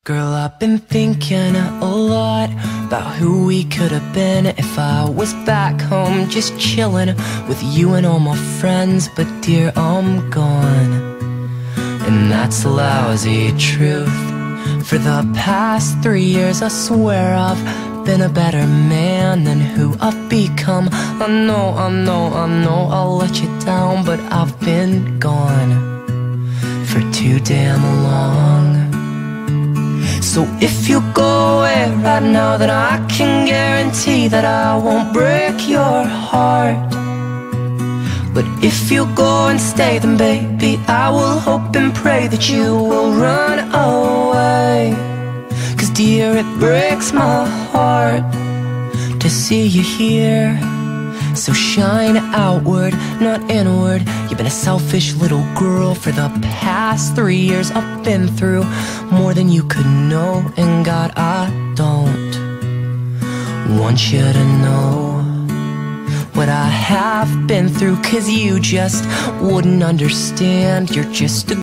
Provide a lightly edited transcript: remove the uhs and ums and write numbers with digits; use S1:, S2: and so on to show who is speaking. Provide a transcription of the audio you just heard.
S1: Girl, I've been thinking a lot about who we could have been if I was back home just chilling with you and all my friends. But dear, I'm gone, and that's the lousy truth. For the past 3 years I swear I've been a better man than who I've become. I know I'll let you down, but I've been gone for too damn long. So if you go away right now, then I can guarantee that I won't break your heart. But if you go and stay, then baby, I will hope and pray that you will run away. 'Cause dear, it breaks my heart to see you here. So shine outward, not inward. You've been a selfish little girl. For the past 3 years I've been through more than you could know. And God, I don't want you to know what I have been through, 'cause you just wouldn't understand. You're just a